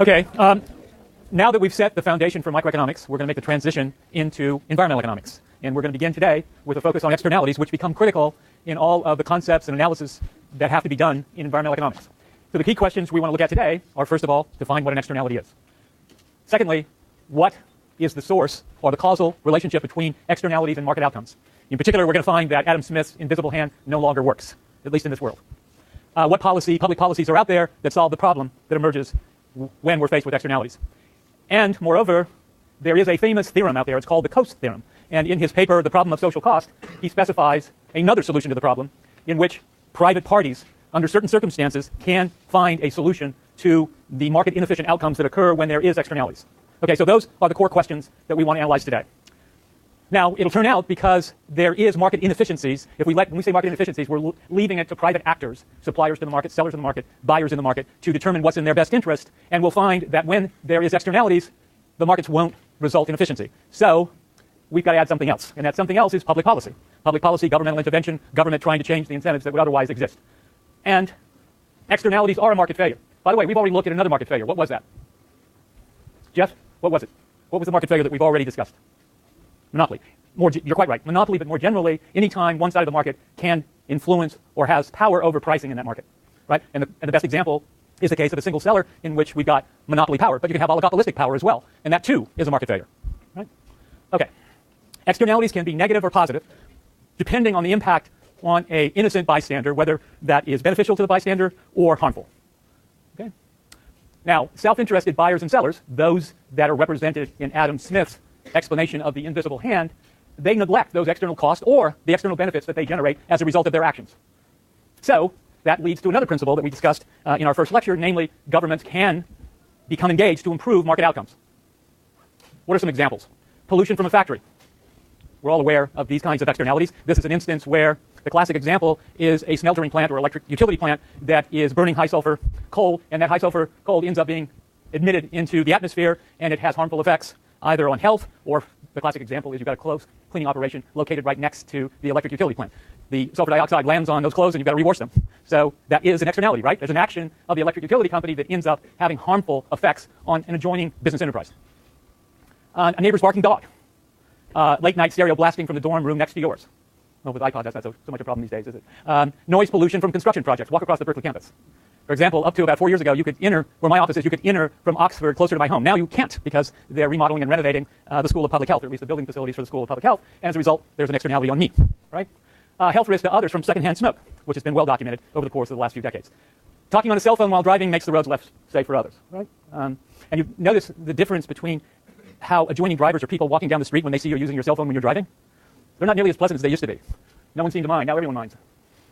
Okay, now that we've set the foundation for microeconomics, we're going to make the transition into environmental economics. And we're going to begin today with a focus on externalities, which become critical in all of the concepts and analysis that have to be done in environmental economics. So the key questions we want to look at today are, first of all, define what an externality is. Secondly, what is the source or the causal relationship between externalities and market outcomes? In particular, we're going to find that Adam Smith's invisible hand no longer works, at least in this world. What public policies are out there that solve the problem that emerges when we're faced with externalities? And moreover, there is a famous theorem out there. It's called the Coase theorem. And in his paper, The Problem of Social Cost, he specifies another solution to the problem in which private parties, under certain circumstances, can find a solution to the market inefficient outcomes that occur when there is externalities. Okay, so those are the core questions that we want to analyze today. Now, it'll turn out, because there is market inefficiencies, when we say market inefficiencies, we're leaving it to private actors, suppliers to the market, sellers in the market, buyers in the market, to determine what's in their best interest, and we'll find that when there is externalities, the markets won't result in efficiency. So we've got to add something else, and that something else is public policy. Public policy, governmental intervention, government trying to change the incentives that would otherwise exist. And externalities are a market failure. By the way, we've already looked at another market failure. What was that? Jeff, what was it? What was the market failure that we've already discussed? Monopoly. You're quite right. Monopoly, but more generally, any time one side of the market can influence or has power over pricing in that market, right? And the best example is the case of a single seller in which we've got monopoly power, but you can have oligopolistic power as well, and that too is a market failure, right? Okay. Externalities can be negative or positive, depending on the impact on a innocent bystander, whether that is beneficial to the bystander or harmful. Okay. Now, self-interested buyers and sellers, those that are represented in Adam Smith's explanation of the invisible hand, they neglect those external costs or the external benefits that they generate as a result of their actions. So that leads to another principle that we discussed in our first lecture, namely governments can become engaged to improve market outcomes. What are some examples? Pollution from a factory. We're all aware of these kinds of externalities. This is an instance where the classic example is a smeltering plant or electric utility plant that is burning high sulfur coal, and that high sulfur coal ends up being emitted into the atmosphere, and it has harmful effects either on health, or the classic example is you've got a close cleaning operation located right next to the electric utility plant. The sulfur dioxide lands on those clothes and you've got to rewash them. So that is an externality, right? There's an action of the electric utility company that ends up having harmful effects on an adjoining business enterprise. A neighbor's barking dog. Late night stereo blasting from the dorm room next to yours. Well, with iPods, that's not so much a problem these days, is it? Noise pollution from construction projects. Walk across the Berkeley campus. For example, up to about 4 years ago, you could enter, where my office is, you could enter from Oxford closer to my home. Now you can't, because they're remodeling and renovating the School of Public Health, or at least the building facilities for the School of Public Health, and as a result, there's an externality on me, right? Health risk to others from secondhand smoke, which has been well documented over the course of the last few decades. Talking on a cell phone while driving makes the roads less safe for others, right? And you notice the difference between how adjoining drivers or people walking down the street when they see you're using your cell phone when you're driving. They're not nearly as pleasant as they used to be. No one seemed to mind. Now everyone minds.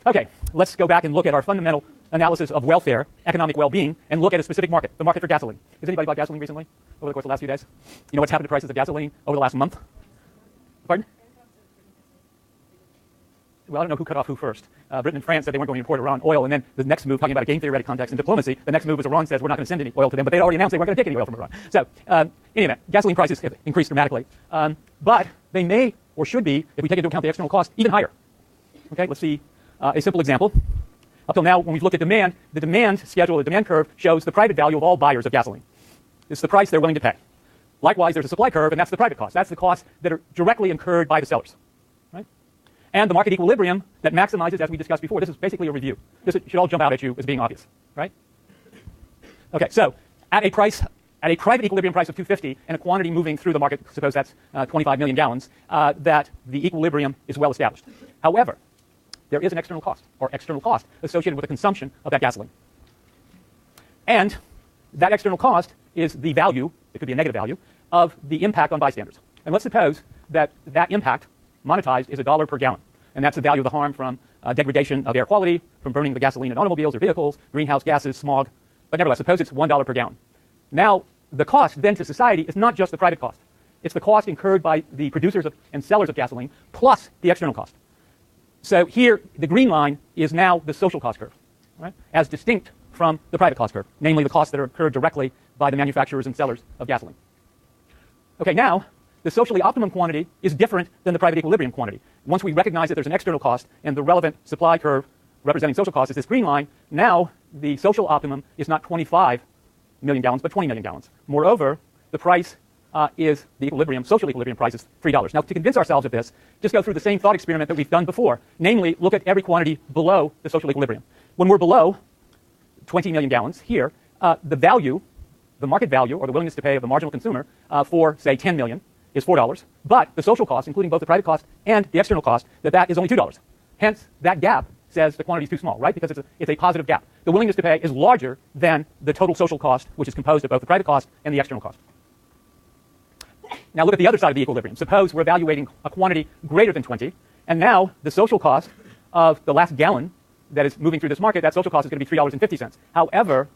Okay, let's go back and look at our fundamental analysis of welfare, economic well-being, and look at a specific market, the market for gasoline. Has anybody bought gasoline recently over the course of the last few days? You know what's happened to prices of gasoline over the last month? Pardon? Well, I don't know who cut off who first. Britain and France said they weren't going to import Iran oil, and then the next move, talking about a game theoretic context in diplomacy, the next move was Iran says we're not going to send any oil to them, but they'd already announced they weren't going to take any oil from Iran. So, anyway, gasoline prices have increased dramatically. But they may, or should be, if we take into account the external cost, even higher. Okay, let's see a simple example. Up till now, when we've looked at demand, the demand schedule, the demand curve, shows the private value of all buyers of gasoline. It's the price they're willing to pay. Likewise, there's a supply curve, and that's the private cost. That's the costs that are directly incurred by the sellers. Right? And the market equilibrium that maximizes, as we discussed before, this is basically a review. This should all jump out at you as being obvious. Right? Okay, so at a private equilibrium price of $2.50 and a quantity moving through the market, suppose that's 25 million gallons, that the equilibrium is well established. However, there is an external cost associated with the consumption of that gasoline. And that external cost is the value, it could be a negative value, of the impact on bystanders. And let's suppose that that impact, monetized, is $1 per gallon. And that's the value of the harm from degradation of air quality, from burning the gasoline in automobiles or vehicles, greenhouse gases, smog. But nevertheless, suppose it's $1 per gallon. Now, the cost then to society is not just the private cost. It's the cost incurred by the producers and sellers of gasoline, plus the external cost. So here, the green line is now the social cost curve, right? As distinct from the private cost curve, namely the costs that are incurred directly by the manufacturers and sellers of gasoline. Okay, now, the socially optimum quantity is different than the private equilibrium quantity. Once we recognize that there's an external cost and the relevant supply curve representing social cost is this green line, now the social optimum is not 25 million gallons, but 20 million gallons. Moreover, the price is the equilibrium, social equilibrium price is $3. Now, to convince ourselves of this, just go through the same thought experiment that we've done before. Namely, look at every quantity below the social equilibrium. When we're below 20 million gallons here, the value, the market value, or the willingness to pay of the marginal consumer for, say, 10 million is $4. But the social cost, including both the private cost and the external cost, that is only $2. Hence, that gap says the quantity is too small, right? Because it's a positive gap. The willingness to pay is larger than the total social cost, which is composed of both the private cost and the external cost. Now look at the other side of the equilibrium. Suppose we're evaluating a quantity greater than 20, and now the social cost of the last gallon that is moving through this market, that social cost is going to be $3.50. However,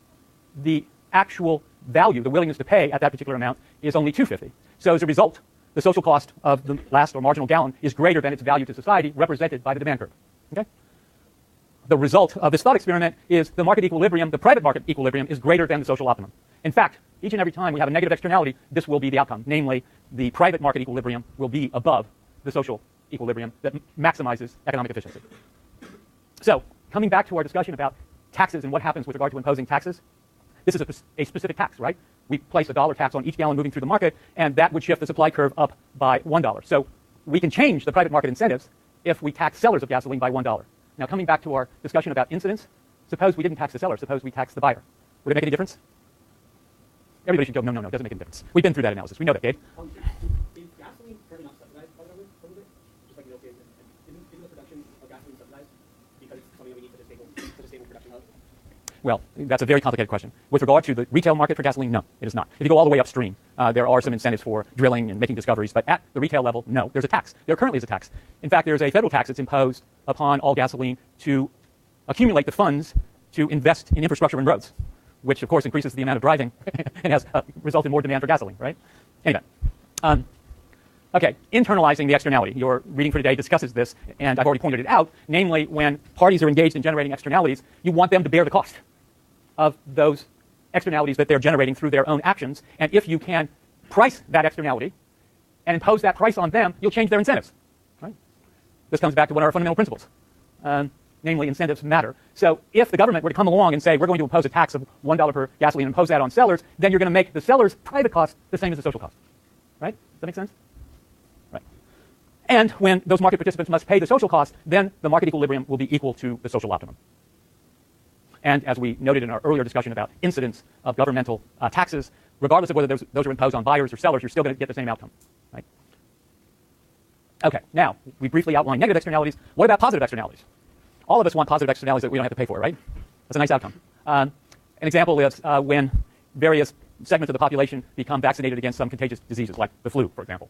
the actual value, the willingness to pay at that particular amount, is only $2.50. So as a result, the social cost of the last or marginal gallon is greater than its value to society, represented by the demand curve. Okay? The result of this thought experiment is the market equilibrium, the private market equilibrium, is greater than the social optimum. In fact, each and every time we have a negative externality, this will be the outcome. Namely, the private market equilibrium will be above the social equilibrium that maximizes economic efficiency. So, coming back to our discussion about taxes and what happens with regard to imposing taxes, this is a specific tax, right? We place a dollar tax on each gallon moving through the market, and that would shift the supply curve up by $1. So we can change the private market incentives if we tax sellers of gasoline by $1. Now, coming back to our discussion about incidence, suppose we didn't tax the seller, suppose we taxed the buyer. Would it make any difference? Everybody should go, no, it doesn't make any difference. We've been through that analysis. We know that, Gabe. Is gasoline currently not subsidized by the government a little bit? Just like, isn't the production of gasoline subsidized because it's something that we need for the stable production of? Well, that's a very complicated question. With regard to the retail market for gasoline, no, it is not. If you go all the way upstream, there are some incentives for drilling and making discoveries, but at the retail level, no, there's a tax. There currently is a tax. In fact, there's a federal tax that's imposed upon all gasoline to accumulate the funds to invest in infrastructure and roads, which, of course, increases the amount of driving and has resulted in more demand for gasoline, right? Anyway. Okay, internalizing the externality. Your reading for today discusses this, and I've already pointed it out. Namely, when parties are engaged in generating externalities, you want them to bear the cost of those externalities that they're generating through their own actions. And if you can price that externality and impose that price on them, you'll change their incentives, right? This comes back to one of our fundamental principles. Namely, incentives matter. So if the government were to come along and say, we're going to impose a tax of $1 per gasoline and impose that on sellers, then you're going to make the seller's private cost the same as the social cost. Right? Does that make sense? Right. And when those market participants must pay the social cost, then the market equilibrium will be equal to the social optimum. And as we noted in our earlier discussion about incidence of governmental taxes, regardless of whether those are imposed on buyers or sellers, you're still going to get the same outcome. Right? Okay, now, we briefly outlined negative externalities. What about positive externalities? All of us want positive externalities that we don't have to pay for, right? That's a nice outcome. An example is when various segments of the population become vaccinated against some contagious diseases, like the flu, for example.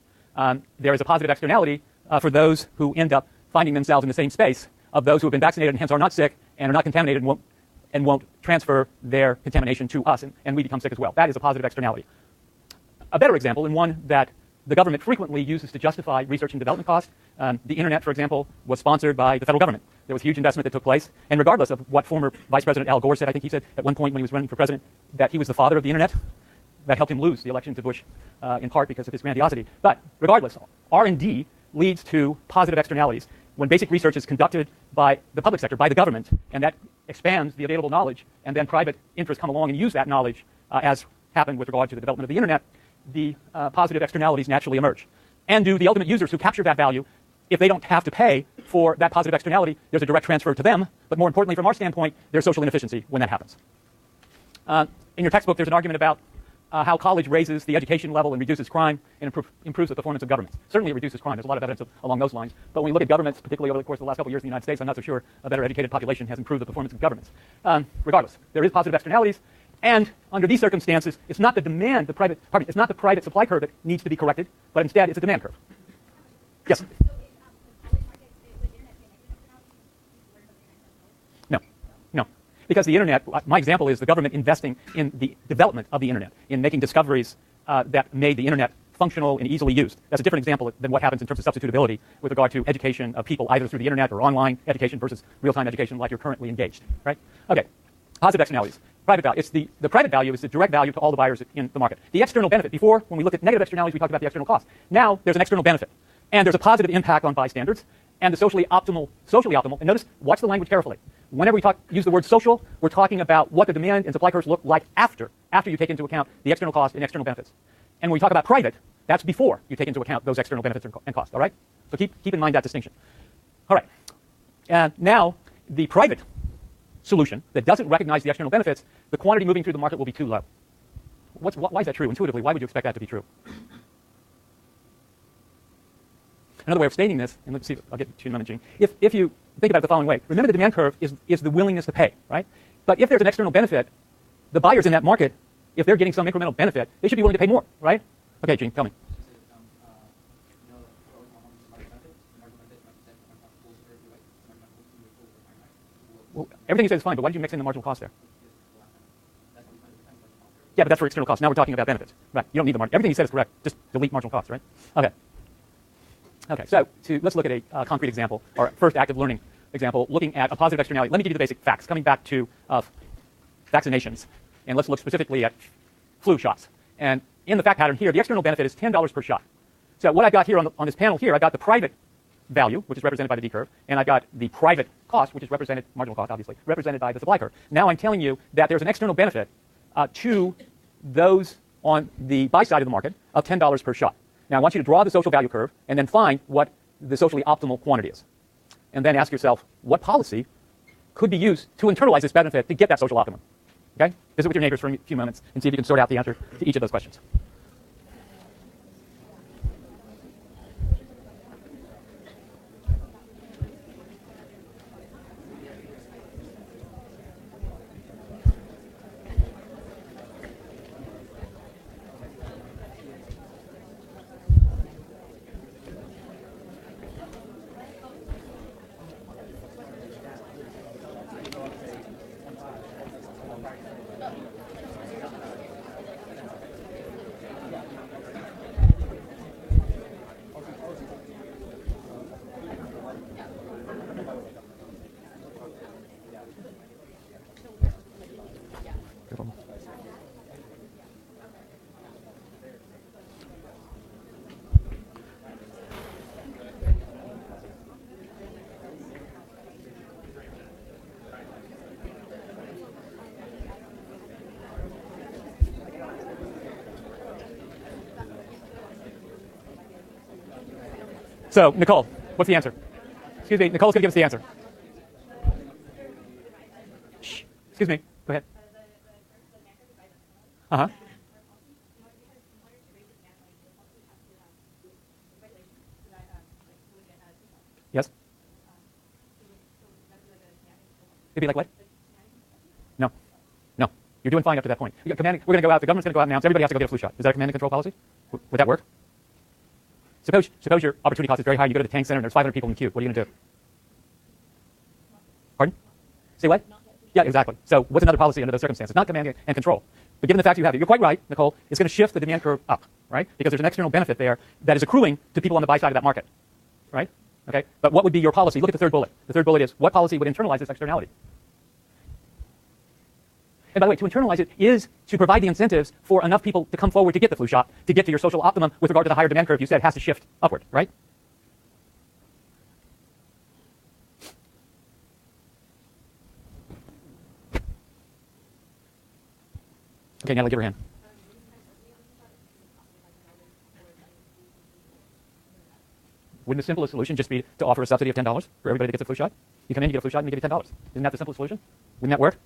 There is a positive externality for those who end up finding themselves in the same space of those who have been vaccinated and hence are not sick and are not contaminated and won't transfer their contamination to us, and we become sick as well. That is a positive externality. A better example, and one that the government frequently uses to justify research and development costs. The internet, for example, was sponsored by the federal government. There was huge investment that took place, and regardless of what former Vice President Al Gore said, I think he said at one point when he was running for president that he was the father of the internet. That helped him lose the election to Bush in part because of his grandiosity. But regardless, R&D leads to positive externalities. When basic research is conducted by the public sector, by the government, and that expands the available knowledge, and then private interests come along and use that knowledge, as happened with regard to the development of the internet, the positive externalities naturally emerge. And do the ultimate users who capture that value, if they don't have to pay for that positive externality, there's a direct transfer to them, but more importantly, from our standpoint, there's social inefficiency when that happens. In your textbook, there's an argument about how college raises the education level and reduces crime and improves the performance of governments. Certainly it reduces crime. There's a lot of evidence along those lines. But when we look at governments, particularly over the course of the last couple of years in the United States, I'm not so sure a better educated population has improved the performance of governments. Regardless, there is positive externalities. And under these circumstances, it's not the it's not the private supply curve that needs to be corrected, but instead it's a demand curve. Yes? No. Because the internet, my example is the government investing in the development of the internet, in making discoveries that made the internet functional and easily used. That's a different example than what happens in terms of substitutability with regard to education of people either through the internet or online education versus real-time education like you're currently engaged, right? Okay, positive externalities. Private value. It's the private value is the direct value to all the buyers in the market. The external benefit. Before, when we looked at negative externalities, we talked about the external cost. Now, there's an external benefit. And there's a positive impact on bystanders. And the socially optimal, and notice, watch the language carefully. whenever we use the word social, we're talking about what the demand and supply curves look like after you take into account the external cost and external benefits. And when we talk about private, that's before you take into account those external benefits and costs, all right? So keep in mind that distinction. All right. And now, the private solution that doesn't recognize the external benefits, the quantity moving through the market will be too low. Why is that true? Intuitively, why would you expect that to be true? Another way of stating this, and let's see, I'll get to you in a minute, Gene. If you think about it the following way, remember the demand curve is the willingness to pay, right? But if there's an external benefit, the buyers in that market, if they're getting some incremental benefit, they should be willing to pay more, right? Okay, Gene, tell me. Well, everything you said is fine, but why did you mix in the marginal cost there? Yeah, but that's for external costs. Now we're talking about benefits. Right, you don't need the margin. Everything you said is correct. Just delete marginal costs, right? Okay. Okay, so let's look at a concrete example, or first active learning example, looking at a positive externality. Let me give you the basic facts, coming back to vaccinations. And let's look specifically at flu shots. And in the fact pattern here, the external benefit is $10 per shot. So what I've got here on this panel here, I've got the private value, which is represented by the D curve, and I've got the private cost, which is represented, marginal cost obviously, represented by the supply curve. Now I'm telling you that there's an external benefit to those on the buy side of the market of $10 per shot. Now I want you to draw the social value curve and then find what the socially optimal quantity is. And then ask yourself, what policy could be used to internalize this benefit to get that social optimum? Okay? Visit with your neighbors for a few moments and see if you can sort out the answer to each of those questions. So, Nicole, what's the answer? Excuse me, Nicole's going to give us the answer. Shh. Excuse me, go ahead. Uh-huh. Yes? It'd be like what? No. No. You're doing fine up to that point. We're going to go out, the government's going to go out and announce everybody has to go get a flu shot. Is that a command and control policy? Would that work? Suppose your opportunity cost is very high and you go to the tank center and there's 500 people in the queue. What are you going to do? Pardon? Say what? Yeah, exactly. So what's another policy under those circumstances? Not command and control. But given the fact you have it, you're quite right, Nicole, it's going to shift the demand curve up, right? Because there's an external benefit there that is accruing to people on the buy side of that market, right? Okay. But what would be your policy? Look at the third bullet. The third bullet is, what policy would internalize this externality? And by the way, to internalize it is to provide the incentives for enough people to come forward to get the flu shot, to get to your social optimum with regard to the higher demand curve you said has to shift upward, right? Okay, Natalie, give her a hand. Wouldn't the simplest solution just be to offer a subsidy of $10 for everybody that gets a flu shot? You come in, you get a flu shot, and we give you $10. Isn't that the simplest solution? Wouldn't that work?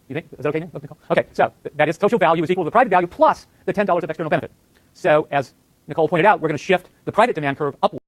You think? Is that okay, Nicole? Okay, so that is social value is equal to the private value plus the $10 of external benefit. So as Nicole pointed out, we're going to shift the private demand curve upward.